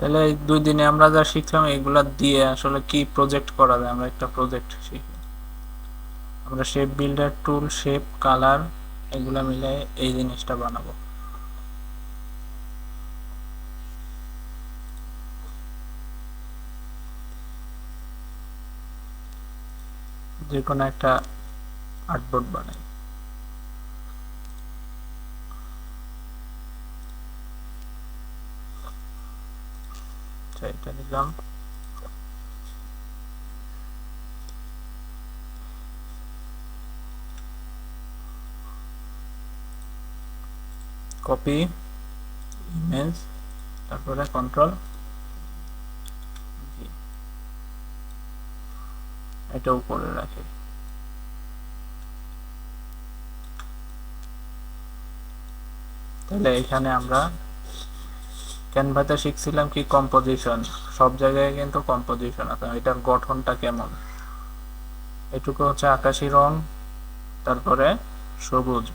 তাহলে এই 2 দিনে আমরা যা শিখলাম এগুলা দিয়ে আসলে কি প্রজেক্ট করা যায়, আমরা একটা প্রজেক্ট শিখি। আমরা শেপ বিল্ডার টুল, শেপ, কালার এগুলা মিলে এই জিনিসটা বানাবো। যে কোনো একটা আর্টবোর্ড বানাই। এটা নিলাম, কপি ইমেজ, তারপরে কন্ট্রোল জি, এটা উপরে রাখি। তাহলে এখানে আমরা ক্যানভাতে শিখছিলাম কি কম্পোজিশন, সব জায়গায় কিন্তু কম্পোজিশন আছে, এটার গঠনটা কেমন। এটুকু হচ্ছে আকাশি রং, তারপরে সবুজ,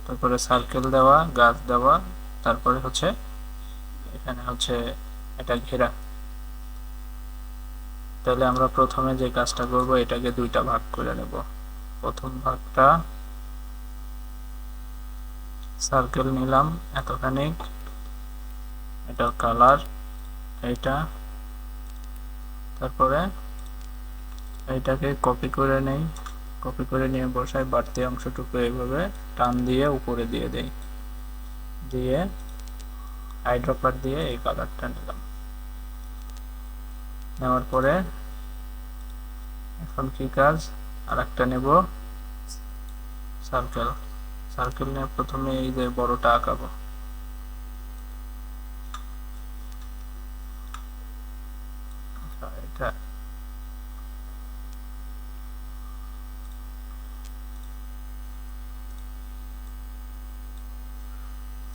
তারপরে সার্কেল দেওয়া, গাছ দেওয়া, তারপরে হচ্ছে এখানে হচ্ছে এটা ঘেরা। তাহলে আমরা প্রথমে যে কাজটা করব এটাকে দুইটা ভাগ করে নেব। প্রথম ভাগটা সার্কেল নিলাম এতখানি, এটার কালার এইটা, তারপরে এইটাকে কপি করে নেই, কপি করে নিয়ে বসাই, বাড়তি অংশটুকু এইভাবে টান দিয়ে উপরে দিয়ে দেই, দিয়ে আইড্রপার দিয়ে এই কালারটা নিলাম। নেওয়ার পরে এখন কি কাজ, আর একটা নেব সার্কেল। সার্কেল নিয়ে প্রথমে এই যে বড়টা আঁকাবো, এটা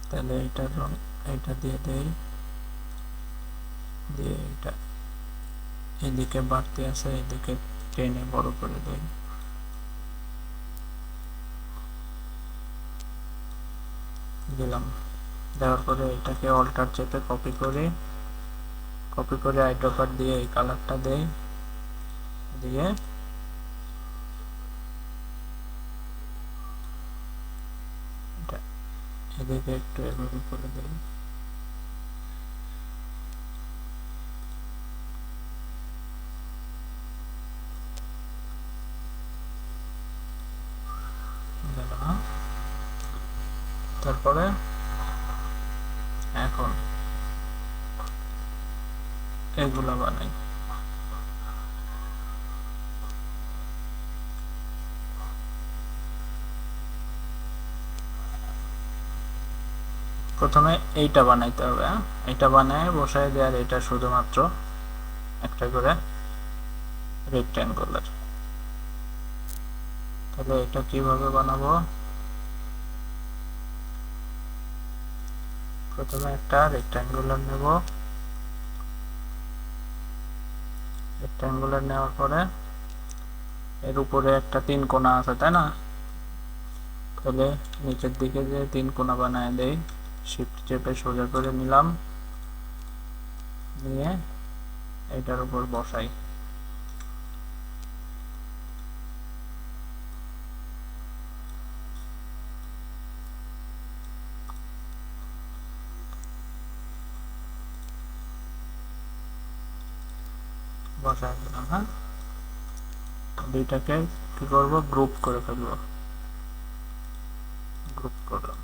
তাহলে এটা রং এটা দিয়ে দেই, দিয়ে এটা এদিকে বাড়তি আছে এদিকে টেনে বড় করে দেই, দিলাম। দেওয়ার পরে এটাকে অল্টার চেপে কপি করে আইড্রপার দিয়ে এই কালারটা দেই, দিয়ে এটা এদিকে একটু এভাবে করে দেই, তারপরে এখন এগুলা বানাই। প্রথমে এইটা বানাইতে হবে, এটা বানায় বসায় দেওয়ার, এটা শুধুমাত্র একটা করে রেক্ট্যাঙ্গুলার। তাহলে এটা কিভাবে বানাবো, প্রথমে একটা রেক্ট্যাঙ্গুলার নেব, রেক্ট্যাঙ্গুলার নেওয়ার পরে এর উপরে একটা 3 কোণা আছে তাই না, তাহলে নিচের দিকে যে 3 কোণা বানায় দেই, শিফট চেপে সোজা করে নিলাম, নিয়ে এটার উপর বসাই। বসাই দিলাম। হ্যাঁ, দুইটাকে কি করব, গ্রুপ করে ফেলবো, গ্রুপ করলাম।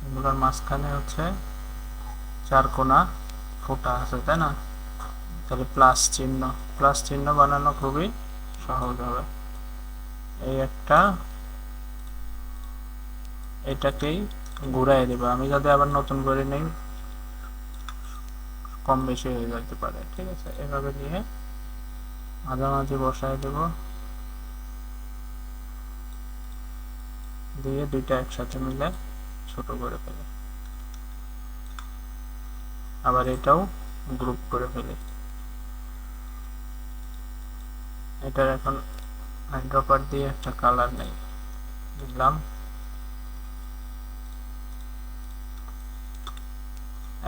এগুলোর মাঝখানে হচ্ছে 4 কোণা ফোঁটা আছে তাই না, তাহলে প্লাস চিহ্ন বানানো খুবই সহজ হবে। এই একটা, এটাকেই ঘুরাই দেব, আমি যদি আবার নতুন করে নেই কম বেশি হয়ে যেতে পারে, ঠিক আছে। এভাবে নিয়ে মাঝামাঝি বসায় দেব, দিয়ে দুইটা একসাথে মিলে ছোট করে ফেলে, আবার এটাও গ্রুপ করে ফেলে। এটার এখন আইড্রপার দিয়ে একটা কালার নেই, দিলাম।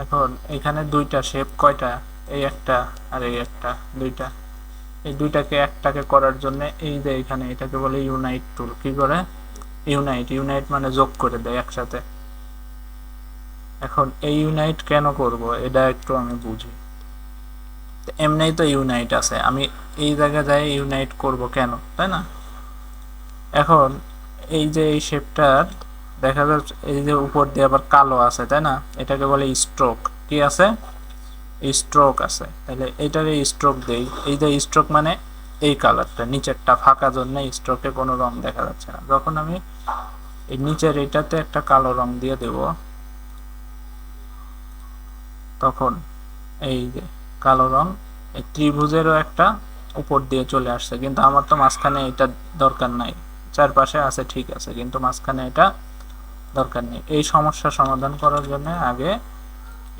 এখন এখানে দুইটা শেপ, কয়টা, এই একটা আর এই একটা, দুইটা। এই দুইটাকে একটাকে করার জন্য এই যে এখানে এটাকে বলে ইউনাইট টুল। কি করে? ইউনাইট, ইউনাইট মানে যোগ করে দেয় একসাথে। এখন এই ইউনাইট কেন করব এটা একটু আমি বুঝি। এমনিই তো ইউনাইট আছে, আমি এই জায়গায় যাই ইউনাইট করব কেন, তাই না? এখন এই যে এই শেপটার দেখা যাচ্ছে এই যে উপর দিয়ে আবার কালো আছে, তাই না? এটাকে বলে স্ট্রোক। কি আছে? স্ট্রোক আছে। তাহলে এটারে স্ট্রোক দেই। এই যে স্ট্রোক মানে এই কালারটা, নিচেরটা ফাঁকা জন্য স্ট্রোকে কোনো রং দেখা যাচ্ছে না। যখন আমি এই নিচের এটাতে একটা কালো রং দিয়ে দেব, তখন এই যে কালো রং এই ত্রিভুজেরও একটা উপর দিয়ে চলে আসছে, কিন্তু আমার তো মাঝখানে এটা দরকার নাই। চারপাশে আছে ঠিক আছে, কিন্তু মাঝখানে এটা দরকার নেই। এই সমস্যা সমাধান করার জন্য আগে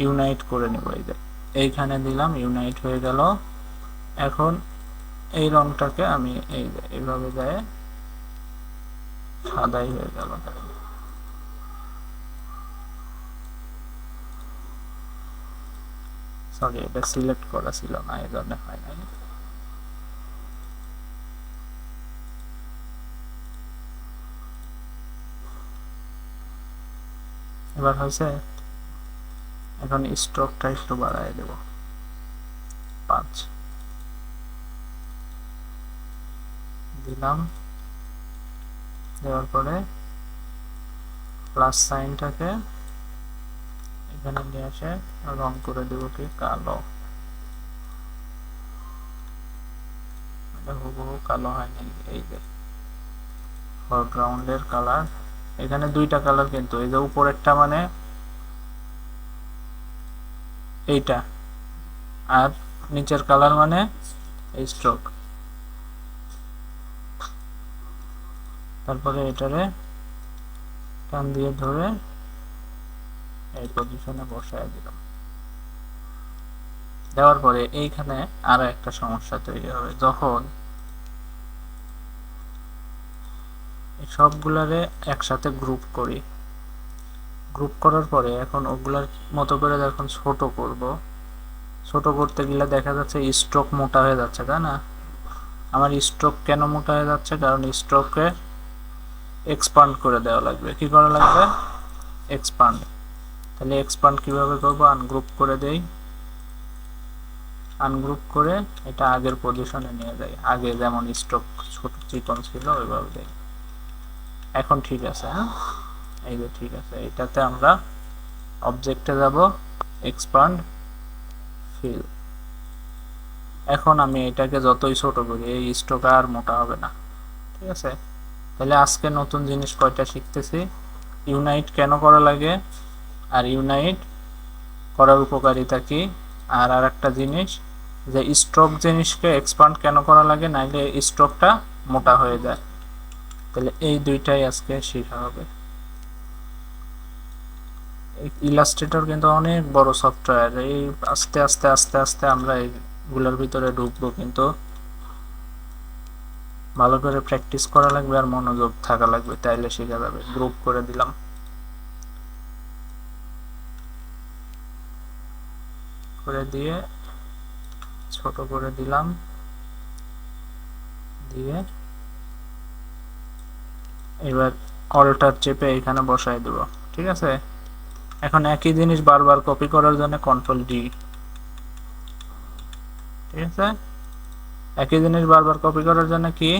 ইউনাইট করে নেব। এই যে এইখানে দিলাম, ইউনাইট হয়ে গেল। এখন এই রংটাকে আমি এই যে এইভাবে যায় সাদাই হয়ে গেল। সরি, এটা সিলেক্ট করা ছিল না, এই জন্য হয় নাই। এবার হয়েছে। এখন স্ট্রোকটা একটু বাড়ায় দেব, 5 দিলাম। দেওয়ার পরে প্লাস সাইনটাকে এখানে নিয়ে আসে রং করে দেব কি কালো। এটা হুবহু কালো হয়নি, এই যে ফরগ্রাউন্ডের কালার। এখানে দুইটা কালার, কিন্তু এই যে উপরেরটা মানে এইটা, আর নিচের কালার মানে এই স্ট্রোক। তারপরে এটারে টান দিয়ে ধরে এই পজিশনে বসায় দিলাম। দেওয়ার পরে এইখানে আরো একটা সমস্যা তৈরি হবে। যখন সবগুলারে একসাথে গ্রুপ করি, গ্রুপ করার পরে এখন ওগুলার মতো করে যখন ছোট করব, ছোট করতে গেলে দেখা যাচ্ছে স্ট্রোক মোটা হয়ে যাচ্ছে, তাই না? আমার স্ট্রোক কেন মোটা হয়ে যাচ্ছে? কারণ স্ট্রোকে এক্সপান্ড করে দেওয়া লাগবে। কি করা লাগবে? এক্সপান্ড। তাহলে এক্সপান্ড কিভাবে করব? আনগ্রুপ করে দেই, আনগ্রুপ করে এটা আগের পজিশনে নিয়ে যাই। আগে যেমন স্ট্রোক ছোট চিকন ছিল ওইভাবে দেই। এখন ঠিক আছে, হ্যাঁ, এই যে ঠিক আছে। এটাতে আমরা অবজেক্টে যাব, এক্সপান্ড, ফিল। এখন আমি এটাকে যতই ছোট করি এই স্ট্রোক আর মোটা হবে না, ঠিক আছে? তাহলে আজকে নতুন জিনিস কয়টা শিখতেছি। ইউনাইট কেন করা লাগে, আর ইউনাইট করার উপকারিতা কি, আর আরেকটা জিনিস যে স্ট্রোক জিনিসকে এক্সপান্ড কেন করা লাগে, নাইলে স্ট্রোকটা মোটা হয়ে যায়। তাহলে এই দুইটাই আজকে শেখা হবে। ইলাস্ট্রেটর কিন্তু অনেক বড় সফটওয়্যার। এই আস্তে আস্তে আস্তে আস্তে আমরা এইগুলোর ভিতরে ঢুকবো, কিন্তু ভালো করে প্র্যাকটিস করা লাগবে আর মনোযোগ থাকা লাগবে, তাইলে শেখা যাবে। গ্রুপ করে দিলাম, করে দিয়ে ছোট করে দিলাম, দিয়ে এবার অল্টার চেপে এখানে বসাই দেব, ঠিক আছে? এখন একই জিনিস বারবার কপি করার জন্য কন্ট্রোল ডি, ঠিক আছে? একই জিনিস বারবার কপি করার জন্য কি?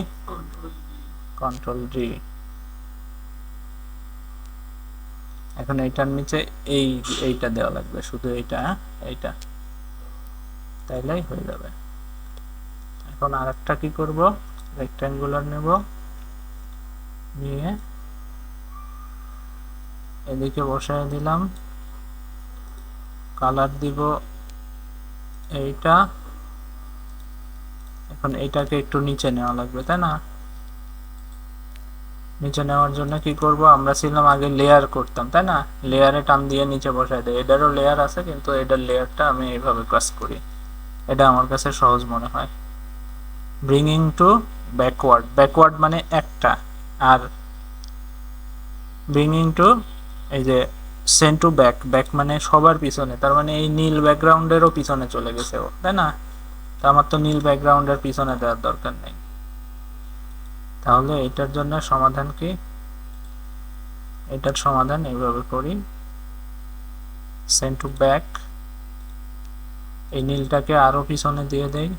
Control D. এখন এইটার নিচে এইটা দেওয়া লাগবে, শুধু এইটা, এইটা, তাইলেই হয়ে যাবে। এখন আরেকটা কি করব? রেক্ট্যাঙ্গুলার নেব, নিয়ে এদিকে বসায় দিলাম, কালার দিব এইটা। এখন এইটাকে একটু নিচে নেওয়া লাগবে, তাই না? নিচে নেওয়ার জন্য কি করব? আমরা ছিলাম আগে লেয়ার করতাম, তাই না? লেয়ারে টান দিয়ে নিচে বসায় দেয়। এটারও লেয়ার আছে, কিন্তু এটার লেয়ারটা আমি এইভাবে কাজ করি, এটা আমার কাছে সহজ মনে হয়। ব্রিংিং টু ব্যাকওয়ার্ড মানে একটা, আর ব্রিং ইনটু এই যে সেন্ড টু ব্যাক মানে সবার পিছনে, তার মানে এই নীল ব্যাকগ্রাউন্ডেরও পিছনে চলে গেছে ও, তাই না? তা আমার তো নীল ব্যাকগ্রাউন্ডের পিছনে দেওয়ার দরকার নেই। তাহলে এটার জন্য সমাধান কি? এটার সমাধান এইভাবে করি, সেন্ড টু ব্যাক, এই নীলটাকে আরো পিছনে দিয়ে দেই,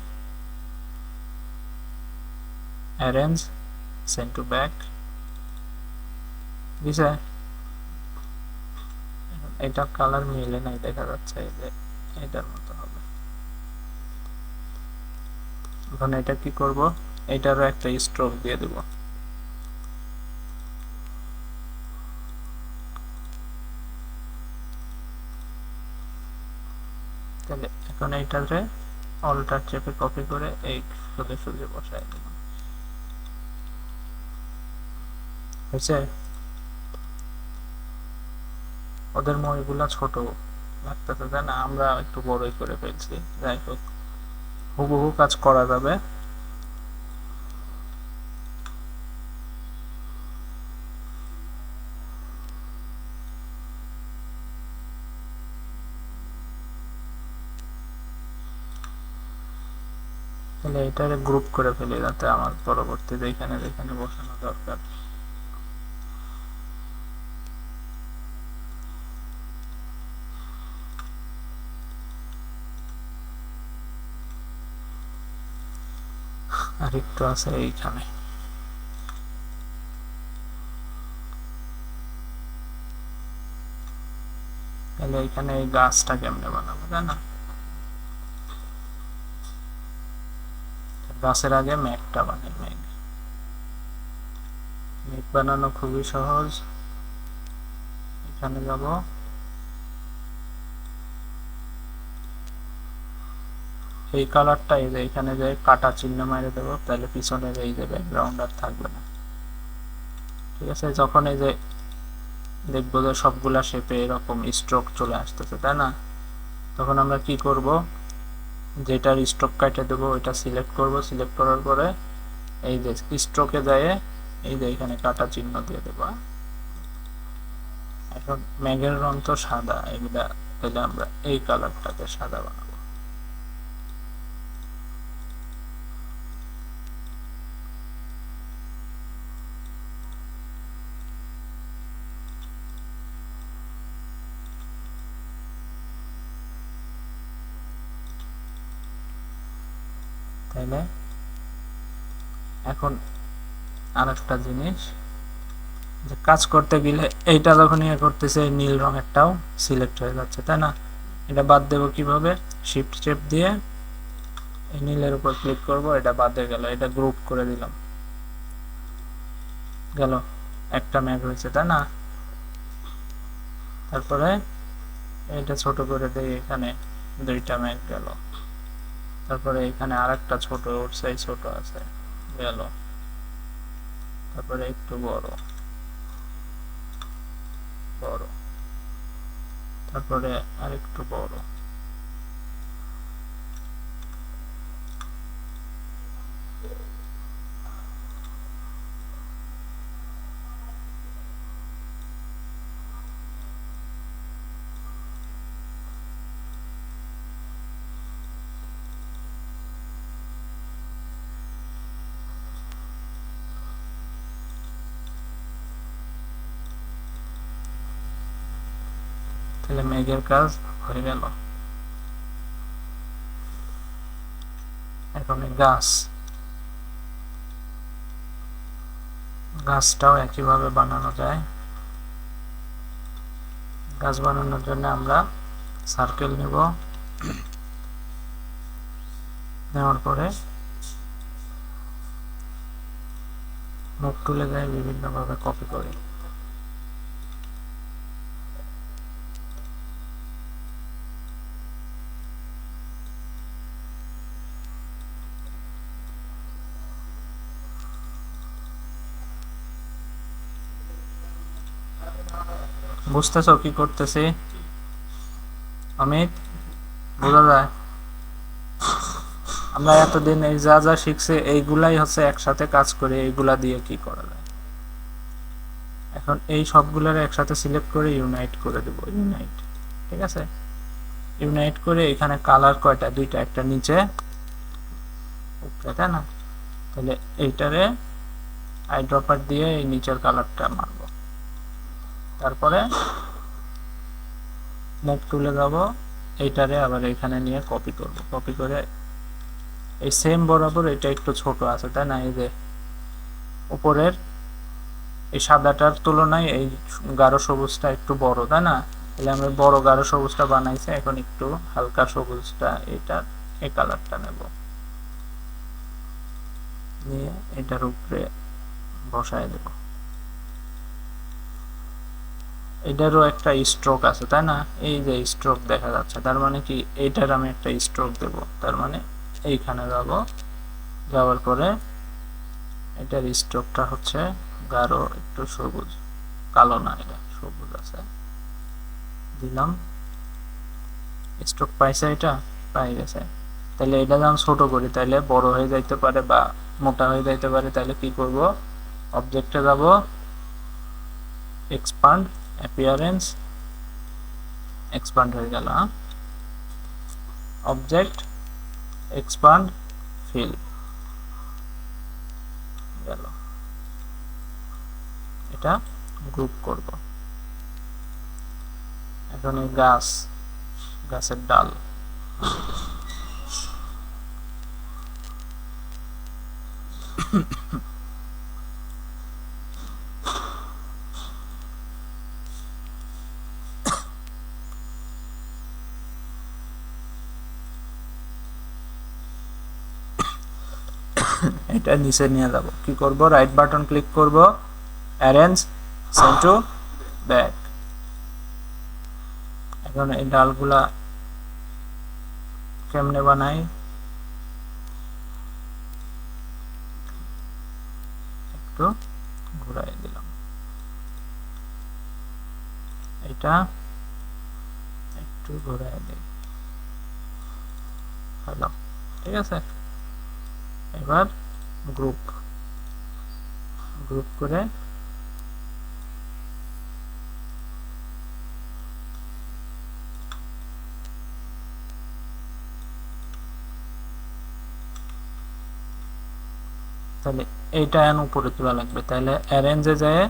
অ্যারেঞ্জ সেন্ড টু ব্যাক দিছে। এটা কালার মিলে নাই, দেখা যাচ্ছে এই যে এটার মতো হবে। এখন এটা কি করব, এটারও একটা স্ট্রোক দিয়ে দেব। তাহলে এখন এইটারে অল্টার চেপে কপি করে এই সোজা সোজা বসাই দিলাম, হয়েছে? ওদের মইগুলা ছোট লাগতেছে, তাই না? আমরা একটু বড়ই করে ফেলছি, যাই হোক হুবহু কাজ করা যাবে। তাহলে এটারে গ্রুপ করে ফেলি, যাতে আমার পরবর্তীতে এখানে যেখানে বসানো দরকার। আর একটু আছে এইখানে। তাহলে এখানে এই গাছটা কেমনে বানাবো, তাই না? গাছের আগে মেঘটা বানাই, মেঘ বানানো খুবই সহজ। এখানে যাব, এই কালারটা এই যে এখানে যে কাটা চিহ্ন মেরে দেবো, তাহলে পিছনের এই যে ব্যাকগ্রাউন্ড আর থাকবে না। ঠিক আছে, যখন এই যে দেখবো যে সবগুলা শেপে এরকম স্ট্রোক চলে আসতেছে, তাই না? তখন আমরা কি করব, যেটার স্ট্রোক কাটে দেবো ওইটা সিলেক্ট করব, সিলেক্ট করার পরে এই যে স্ট্রোকে যায় এই যে এখানে কাটা চিহ্ন দিয়ে দেবো। এখন মেঘের রং তো সাদা, এগুলা তাহলে আমরা এই কালারটাকে সাদা বানাবো। তাইলে এখন আরেকটা জিনিস, যে কাজ করতে গেলে এইটা যখন ইয়ে করতেছে নীল রঙেরটাও সিলেক্ট হয়ে যাচ্ছে, তাই না? এটা বাদ দেবো কিভাবে, শিফট চেপ দিয়ে এই নীলের উপর ক্লিক করব, এটা বাদ হয়ে গেল, এটা গ্রুপ করে দিলাম, গেল একটা মেঘ হয়েছে, তাই না? তারপরে এটা ছোট করে দেই, এখানে দুইটা মেঘ গেল। তারপরে এখানে আরেকটা ছোট, ওর সাইজ ছোট আছে, গেল। তারপরে একটু বড়, বড়, তারপরে আরেকটু বড়। তাহলে মেঘের কাজ হয়ে গেল। এখন গাছটাও একইভাবে বানানো যায়। গাছ বানানোর জন্য আমরা সার্কেল নেব, নেওয়ার পরে মুখ তুলে দেয় বিভিন্নভাবে কপি করি। বুঝতেছো কি করতেছি অমিত? বোঝা যায়? আমরা এতদিন এই যা যা শিখছি এইগুলাই হচ্ছে একসাথে কাজ করে, এইগুলা দিয়ে কি করা যায়। এখন এই সবগুলোর একসাথে সিলেক্ট করে ইউনাইট করে দেব, ইউনাইট। ঠিক আছে, ইউনাইট করে এখানে কালার কয়টা, দুইটা, একটা নিচে উপরে, তাই না? তাহলে এইটারে আই ড্রপার দিয়ে এই নিচের কালারটা মারবো, তারপরে মুভ টুলে যাব, এইটারে আবার এখানে নিয়ে কপি করব, কপি করে এই সেম বরাবর, এটা একটু ছোট আছে তাই না, এই যে উপরের এই সাদাটার তুলনায় এই গাঢ় সবুজটা একটু বড়, তাই না? তাহলে আমরা বড় গাঢ় সবুজটা বানাইছি, এখন একটু হালকা সবুজটা, এটা এই কালারটা নেব, নিয়ে এটার উপরে বসায় দেব। এটারও একটা স্ট্রোক আছে তাই না, এই যে স্ট্রোক দেখা যাচ্ছে, তার মানে কি এইটার আমি একটা স্ট্রোক দেব, তার মানে এইখানে যাব, যাওয়ার পরে এটার স্ট্রোকটা হচ্ছে গাঢ় একটু সবুজ, কালো না, এটা সবুজ আছে, দিলাম। স্ট্রোক পাইছে, এটা পাই গেছে। তাহলে এটা যখন ছোট করি তাহলে বড় হয়ে যাইতে পারে বা মোটা হয়ে যাইতে পারে, তাহলে কি করব, অবজেক্টে যাব, এক্সপান্ড অ্যাপিয়ারেন্স, এক্সপান্ড হয়ে গেল, অবজেক্ট এক্সপান্ড ফিল গেল। এটা গ্রুপ করব। এখন এই গাছ, গাছের ডাল, এটা নিচে নিয়ে যাব, কি করব, রাইট বাটন ক্লিক করব, অ্যারেঞ্জ, সেন্ড টু ব্যাক। এখন এই ডালগুলা কেমনে বানাই, একটু ঘুরাই দিলাম, এটা একটু ঘুরাই দিই, হলো। ঠিক আছে, এবার গ্রুপ, গ্রুপ করে তাহলে এইটা এন উপরে তোলা লাগবে, তাহলে অ্যারেঞ্জে যায়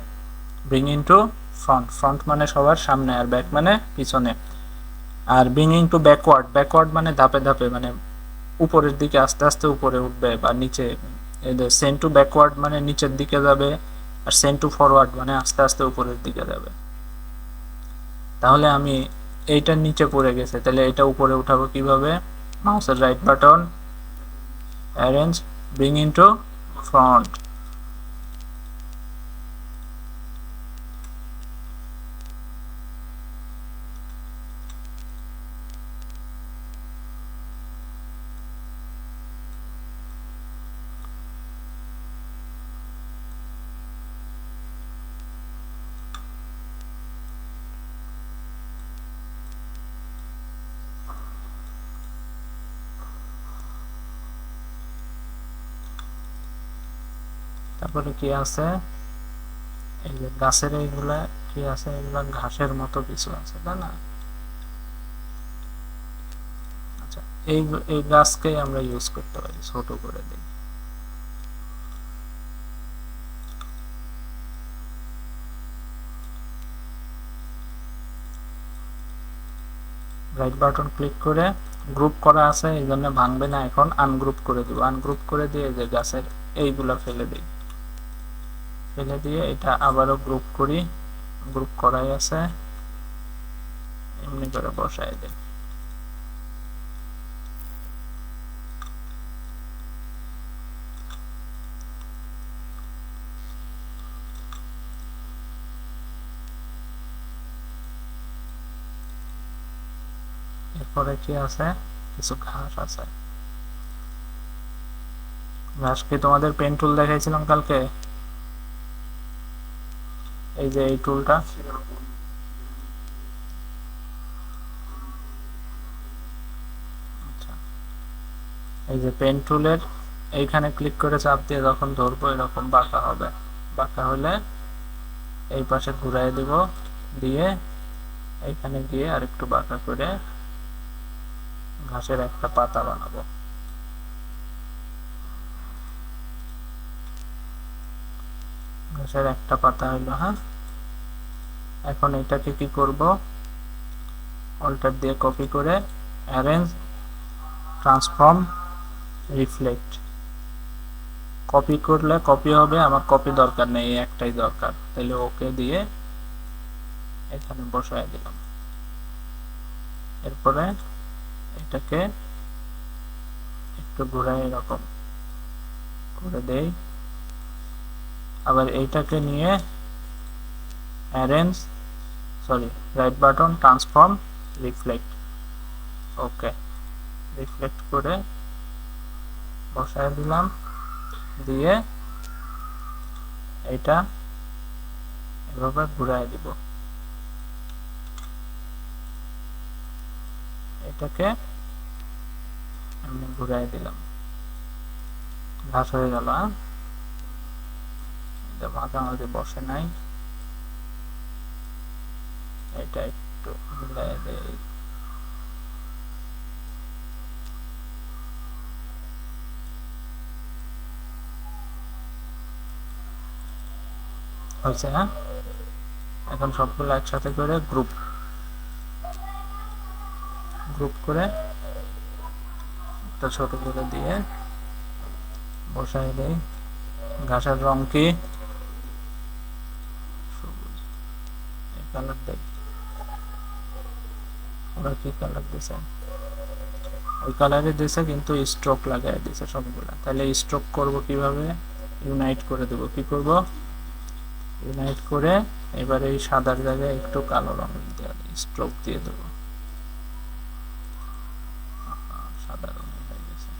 ব্রিং ইনটু ফ্রন্ট, ফ্রন্ট মানে সবার সামনে, আর ব্যাক মানে পিছনে, আর ব্রিং ইনটু ব্যাকওয়ার্ড, ব্যাকওয়ার্ড মানে ধাপে ধাপে, মানে উপরের দিকে আস্তে আস্তে উপরে উঠবে বা নিচে, সেন্ড টু ব্যাকওয়ার্ড মানে নিচের দিকে যাবে, আর সেন্ড টু ফরওয়ার্ড মানে আস্তে আস্তে উপরের দিকে যাবে। তাহলে আমি এইটার নিচে পড়ে গেছে, তাহলে এটা উপরে উঠাবো কিভাবে, মাউসের right button, arrange, bring into front, তারপরে কি আছে, এই যে গাছের এইগুলা কি আছে, এগুলা ঘাসের মতো কিছু আছে তাই না। আচ্ছা, এই এই গাছকেই আমরা ইউজ করতে পারি, ছোট করে দিই, রাইট বাটন ক্লিক করে, গ্রুপ করা আছে এই জন্য ভাঙবে না, এখন আনগ্রুপ করে দিব, আনগ্রুপ করে দিয়ে যে গাছের এইগুলা ফেলে দিই, ফেলে দিয়ে এটা আবারও গ্রুপ করি, গ্রুপ করাই আছে, এমনি করে বসাই দিই। এরপরে কি আছে, কিছু ঘাস আছে, ঘাস কি তোমাদের পেন টুল দেখাইছিলাম কালকে, এই যে এই টুলটা, আচ্ছা এই যে পেন টুলের এইখানে ক্লিক করে চাপ দিয়ে যখন ধরবো এরকম বাঁকা হবে। বাঁকা হলে এই পাশে ঘুরাই দেব, দিয়ে এইখানে গিয়ে আরেকটু বাঁকা করে ঘাসের একটা পাতা বানাবো। ঘাসের একটা পাতা হইলো। হ্যাঁ, এখন এটাকে কি করব, অল্টার দিয়ে কপি করে অ্যারেঞ্জ, ট্রান্সফর্ম, রিফ্লেক্ট। কপি করলে কপি হবে, আমার কপি দরকার নেই, একটাই দরকার, তাহলে ওকে দিয়ে এখানে বসায় দিলাম। এরপরে এটাকে একটু ঘুরাই এরকম করে দেই। আবার এইটাকে নিয়ে arrange, right button, transform, reflect. Okay, reflect করে বসায় দিলাম, দিয়ে এটা এভাবে ঘুরাই দিব। এটাকে আমি ঘুরাই দিলাম, ঘাস হয়ে গেল। মাঝামাঝি বসে নাই, এটা একটু মিলাই দেই। হয়েছে? হ্যাঁ, এখন সবগুলো একসাথে করে গ্রুপ করে একটা ছোট করে দিয়ে বসাই দেই। ঘাসের রং কি? সবুজ। এই কালার দেই। ওরা কি কালার দিছে? ওই কালারে দিছে, কিন্তু স্ট্রোক লাগাই দিছে সবগুলা। তাহলে স্ট্রোক করব কিভাবে? ইউনাইট করে দেব। কি করব? ইউনাইট করে এবার এই সাদার জায়গায় একটু কালো রং দিয়ে স্ট্রোক দিয়ে দেব। সাদা রং হয়ে গেছে।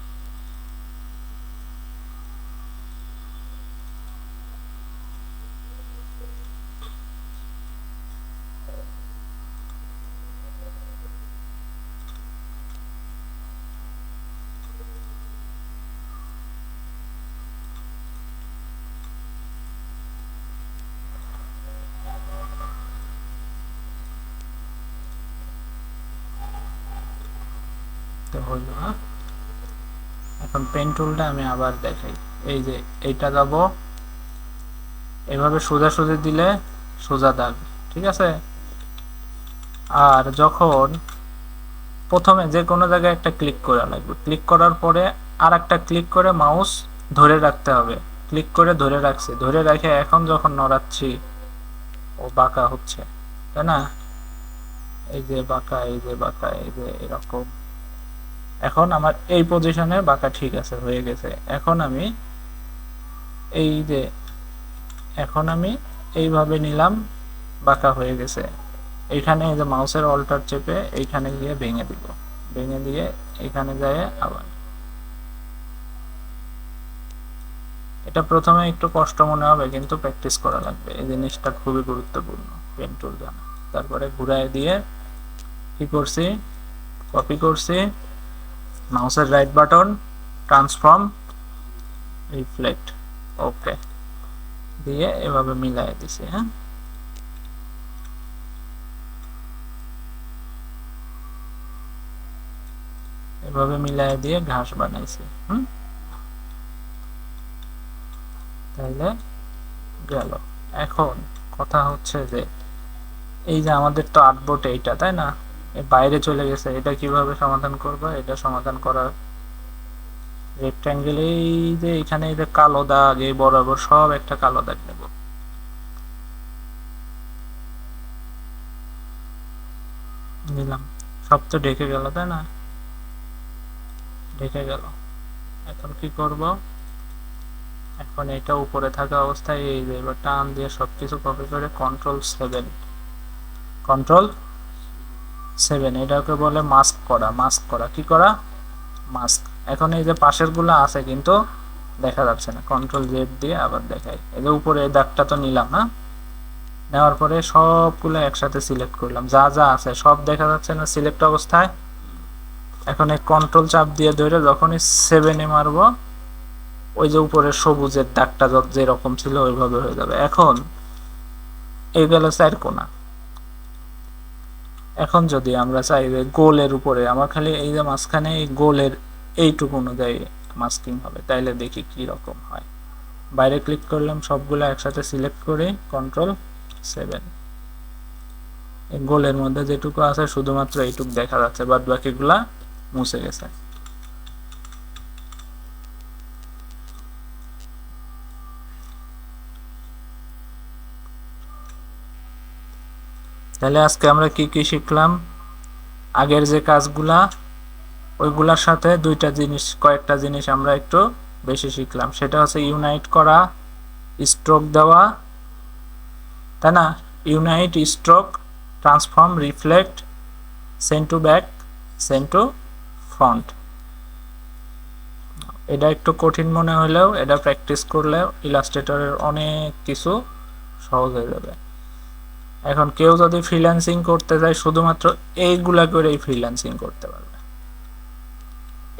হইল। এখন পেন টুলটা আমি আবার দেখাই। এই যে এইটা যাব, এভাবে সোজাসুজি দিলে সোজা দাগ, ঠিক আছে। আর যখন প্রথমে যে কোনো জায়গায় একটা ক্লিক করা লাগবে, ক্লিক করার পরে আর একটা ক্লিক করে মাউস ধরে রাখতে হবে। ক্লিক করে ধরে রাখছি, ধরে রেখে এখন যখন নড়াচ্ছি ও বাঁকা হচ্ছে, তাই না? এই যে বাঁকা, এই যে বাঁকা, এই যে এরকম। এখন আমার এই পজিশনে বাঁকা ঠিক আছে, হয়ে গেছে। এখন আমি এই যে এইভাবে নিলাম, বাঁকা হয়ে গেছে। এইখানে এই যে মাউসের অল্টার চেপে এইখানে গিয়ে ভেঙে দিব, ভেঙে দিয়ে এখানে যায় আবার। এটা প্রথমে একটু কষ্ট মনে হবে, কিন্তু প্র্যাকটিস করা লাগবে। এই জিনিসটা খুবই গুরুত্বপূর্ণ, পেন টুল জানা। তারপরে ঘুরায় দিয়ে কি করছি, কপি করছি, মাউসের রাইট বাটন, ট্রান্সফর্ম, রিফ্লেক্ট, ওকে দিয়ে এভাবে মিলাই দিছি। হ্যাঁ, এভাবে মিলাই দিয়ে ঘাস বানাইছি। তাইলে গেল। এখন কথা হচ্ছে যে এই যে আমাদের তো আর্টবোর্ড এইটা, তাই না? বাইরে চলে গেছে, এটা কিভাবে সমাধান করব? এটা সমাধান করার রেক্ট্যাঙ্গেল, এই যে এখানে এই যে কালো দাগ, এই বরাবর সব একটা কালো দাগ নেব। নিলাম, সব তো ঢেকে গেল, তাই না? ঢেকে গেল। এখন কি করব? এখন এটা উপরে থাকা অবস্থায় এই যে এবার টান দিয়ে সবকিছু কপি করে কন্ট্রোল 7, এটাকে বলে মাস্ক করা। মাস্ক করা কি করা? মাস্ক। এখন এই যে পাশের গুলো আছে কিন্তু দেখা যাচ্ছে না, কন্ট্রোল Z দিয়ে আবার দেখাই। এই যে উপরে এই দাগটা তো নিলাম, হ্যাঁ, নেওয়ার পরে সবগুলো একসাথে সিলেক্ট করলাম, যা যা আছে সব দেখা যাচ্ছে না সিলেক্ট অবস্থায়। এখন এই কন্ট্রোল চাপ দিয়ে ধরে যখনই 7 এ মারবো ওই যে উপরে সবুজের দাগটা যেরকম ছিল ওইভাবে হয়ে যাবে। এখন এই গেল 4 কোণা। এখন যদি আমরা চাই যে গোলের উপরে, আমার খালি এই যে মাঝখানে এই গোলের এইটুকু অনুযায়ী মাস্কিং হবে, তাইলে দেখি কি রকম হয়। বাইরে ক্লিক করলাম, সবগুলো একসাথে সিলেক্ট করে কন্ট্রোল 7। এই গোলের মধ্যে যেটুকু আছে শুধুমাত্র এইটুকু দেখা যাচ্ছে, বাদ বাকিগুলা মুছে গেছে। তাহলে আজকে আমরা কি কি শিখলাম? আগের যে কাজগুলা ওইগুলার সাথে কয়েকটা জিনিস আমরা একটু বেশি শিখলাম। সেটা হচ্ছে ইউনাইট করা, স্ট্রোক দেওয়া, তাই না? Unite, stroke, transform, reflect, send to back, send to front. এটা একটু কঠিন মনে হলেও এটা প্র্যাকটিস করলে ইলাস্ট্রেটরের অনেক কিছু সহজ হয়ে যাবে। এখন কেউ যদি ফ্রিল্যান্সিং করতে যায় শুধুমাত্র এইগুলা করেই ফ্রিল্যান্সিং করতে পারবে।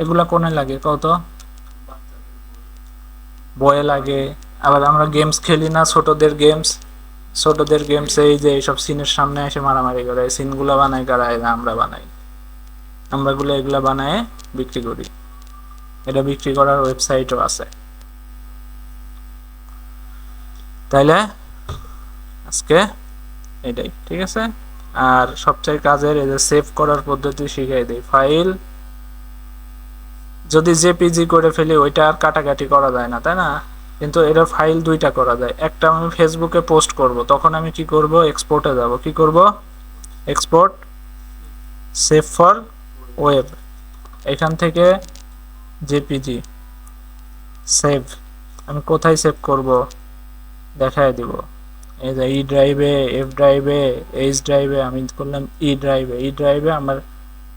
এগুলা কোনে লাগে কত? বয়ে লাগে। আবার আমরা গেমস খেলি না, ছোটদের গেমস এই যে এইসব সিনের সামনে এসে মারামারি করে, এই সিনগুলা বানাই কারা? আমরা বানাই। এগুলা বানায় বিক্রি করি। এটা বিক্রি করার ওয়েবসাইটও আছে। তাইলে আজকে এটাই ঠিক আছে। আর সবচেয়ে কাজের এই যে সেভ করার পদ্ধতি শিখাই দেই। ফাইল যদি জেপিজি করে ফেলি ওইটা আর কাটাকাটি করা যায় না, তাই না? কিন্তু এর ফাইল দুইটা করা যায়। একটা আমি ফেসবুকে পোস্ট করব, তখন আমি কি করব? এক্সপোর্টে যাব। কি করব? Export, save for web. এখান থেকে জেপিজি সেভ। আমি কোথায় সেভ করব দেখায় দিব। এই যে ই ড্রাইভে, এফ ড্রাইভে, এইচ ড্রাইভে। আমি করলাম ই ড্রাইভে। আমার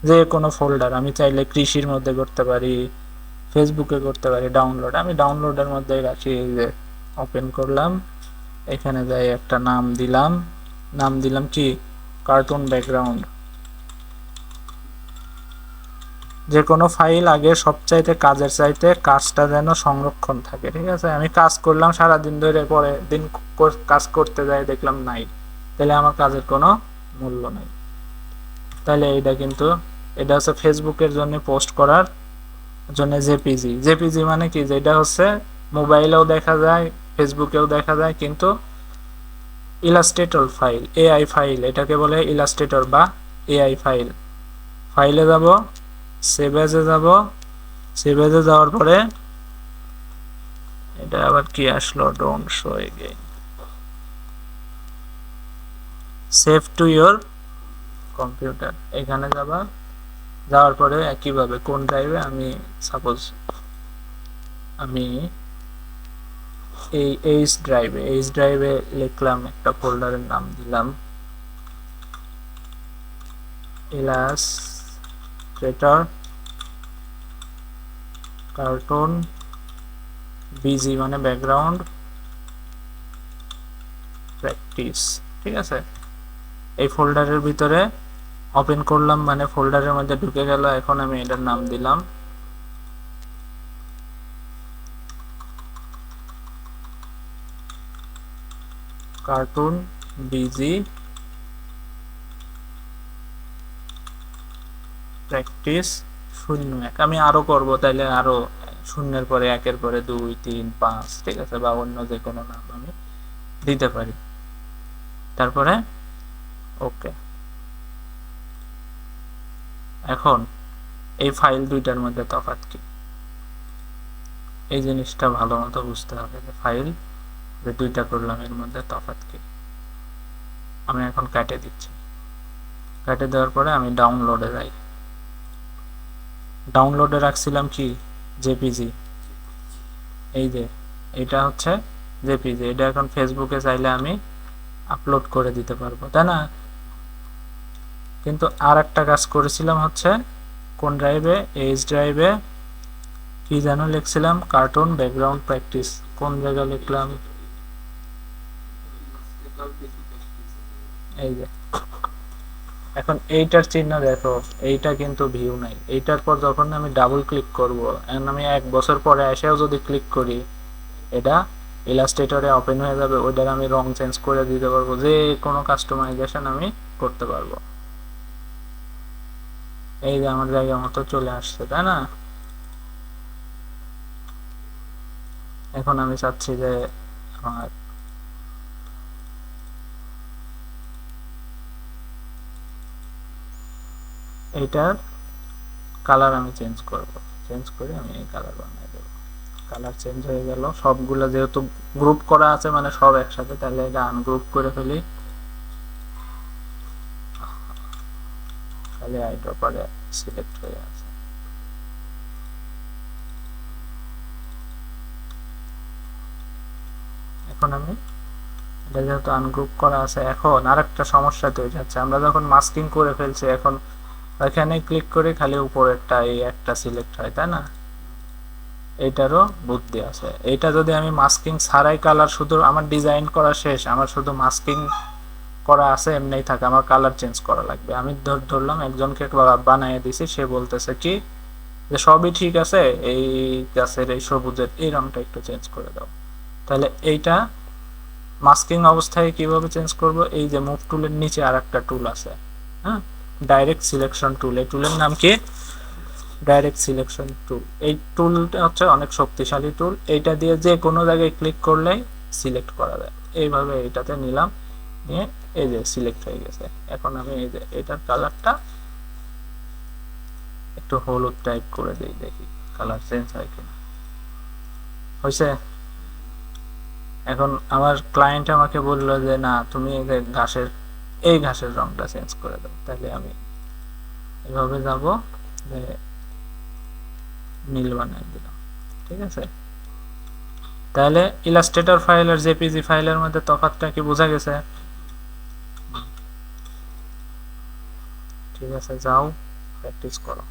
যে কোনো ফোল্ডার, আমি চাইলে কৃষির মধ্যে করতে পারি, ফেসবুকে করতে পারি ডাউনলোড। আমি ডাউনলোডের মধ্যে রাখি। এই যে ওপেন করলাম, এখানে যাই একটা নাম দিলাম কি? Cartoon background. যে কোনো ফাইল আগে সবচাইতে কাজের চাইতে কাজটা যেন সংরক্ষণ থাকে, ঠিক আছে? আমি কাজ করলাম সারাদিন ধরে, পরে দিন কাজ করতে যাই দেখলাম নাই, তাহলে আমার কাজের কোনো মূল্য নাই। তাহলে এটা হচ্ছে ফেসবুকের জন্য পোস্ট করার জন্য জেপিজি মানে কি? যেটা হচ্ছে মোবাইলেও দেখা যায়, ফেসবুকেও দেখা যায়, কিন্তু ইলাস্ট্রেটর ফাইল, এআই ফাইল, এটাকে বলে ইলাস্ট্রেটর বা এআই ফাইল। ফাইলে যাব, সেভ এজে যাব। সেভ এজে যাওয়ার পরে এটা আবার কি আসলো? Don't show again. Save to your computer. এখানে যাওয়ার পরে একইভাবে কোন ড্রাইভে, আমি সাপোজ আমি এই এইচ ড্রাইভে লিখলাম, একটা ফোল্ডারের নাম দিলাম ইলাস্ট্রেটর কার্টুন বিজি মানে ব্যাকগ্রাউন্ড প্র্যাকটিস, ঠিক আছে? এই ফোল্ডারের ভিতরে ওপেন করলাম, মানে ফোল্ডারের মধ্যে ঢুকে গেল। এখন আমি এটার নাম দিলাম কার্টুন বিজি প্র্যাকটিস 01। আমি আরো করব, তাইলে আরো শূন্যের পরে 1-এর পরে 2, 3, 5, ঠিক আছে? বা অন্য যে কোনো নাম আমি দিতে পারি। তারপরে ওকে। এখন এই ফাইল দুইটার মধ্যে তফাৎ কি? এই জিনিসটা ভালো মতো বুঝতে হবে যে ফাইল যে দুইটা করলাম এর মধ্যে তফাৎ কি। আমি এখন কেটে দিচ্ছি। কেটে দেওয়ার পরে আমি ডাউনলোডে যাই। ডাউনলোডে রাখছিলাম কি? জেপিজি। এই যে এটা হচ্ছে জেপিজি। এটা এখন ফেসবুকে চাইলে আমি আপলোড করে দিতে পারবো, তাই না? কিন্তু আর একটা কাজ করেছিলাম হচ্ছে কোন ড্রাইভে? এইচ ড্রাইভে কি যেন লিখছিলাম? Cartoon background practice. কোন জায়গায় লিখলাম? এই যে এখন এইটার চিহ্ন দেখো, এইটা কিন্তু ভিউ নাই। এইটার পর যখন আমি ডাবল ক্লিক করব, এখন আমি 1 বছর পরে এসেও যদি ক্লিক করি, এটা ইলাস্ট্রেটরে ওপেন হয়ে যাবে। ওইটার আমি রং চেঞ্জ করে দিতে পারবো, যে কোনো কাস্টমাইজেশন আমি করতে পারবো। এই যে আমার জায়গা মতো চলে আসছে, তাই না? এখন আমি চাচ্ছি যে আমার এইটার কালার আমি চেঞ্জ করব, চেঞ্জ করে আমি এই কালার বানিয়ে দেবো। কালার চেঞ্জ হয়ে গেল সবগুলো, যেহেতু গ্রুপ করা আছে মানে সব একসাথে, তাহলে এটা আনগ্রুপ করে ফেলি। খালি আইড্রপারে সিলেক্ট হয়ে আছে। এখন আমি এটা যেহেতু আনগ্রুপ করা আছে, এখন আরেকটা সমস্যা তৈরি হচ্ছে। আমরা যখন মাস্কিং করে ফেলছি, এখন এখানে ক্লিক করে খালি উপরেরটা এই একটা সিলেক্ট হয়, তাই না? এইটারও বুদ্ধি আছে। এইটা যদি আমি মাস্কিং ছাড়াই কালার, শুধু আমার ডিজাইন করা শেষ, আমার শুধু মাস্কিং করা আছে এমনিই থাকে, আমার কালার চেঞ্জ করা লাগবে। আমি ধরলাম একজনকে বানিয়ে দিছি, সে বলতেছে কি যে সবই ঠিক আছে, এই গাছের এই সবুজের এই রংটা একটু চেঞ্জ করে দাও। তাহলে এইটা মাস্কিং অবস্থায় কিভাবে চেঞ্জ করব? এই যে মুভ টুলের নিচে আর একটা টুল আছে, হ্যাঁ, ডাইরেক্ট সিলেকশন টুল। এই টুলের নাম কি? Direct selection tool. এই টুলটা হচ্ছে অনেক শক্তিশালী টুল। এইটা দিয়ে যে কোনো জায়গায় ক্লিক করলেই সিলেক্ট করা যায়। এইভাবে এইটাতে নিলাম, নিয়ে এই যে সিলেক্ট হয়ে গেছে। এখন আমি এই যে এটার কালারটা একটু হলুদ টাইপ করে দিই, দেখি কালার চেঞ্জ হয় কিনা। হয়েছে? এখন আমার ক্লায়েন্ট আমাকে বললো যে না, তুমি এই যে ঘাসের এই ঘাসের রংটা চেঞ্জ করে দাও। তাহলে আমি এভাবে যাব, যে নীল বানিয়ে দিলাম। ঠিক আছে? তাহলে ইলাস্ট্রেটর ফাইল আর জেপিজি ফাইলের মধ্যে তফাৎটা কি বোঝা গেছে? ঠিক আছে, যাও প্র্যাকটিস করো।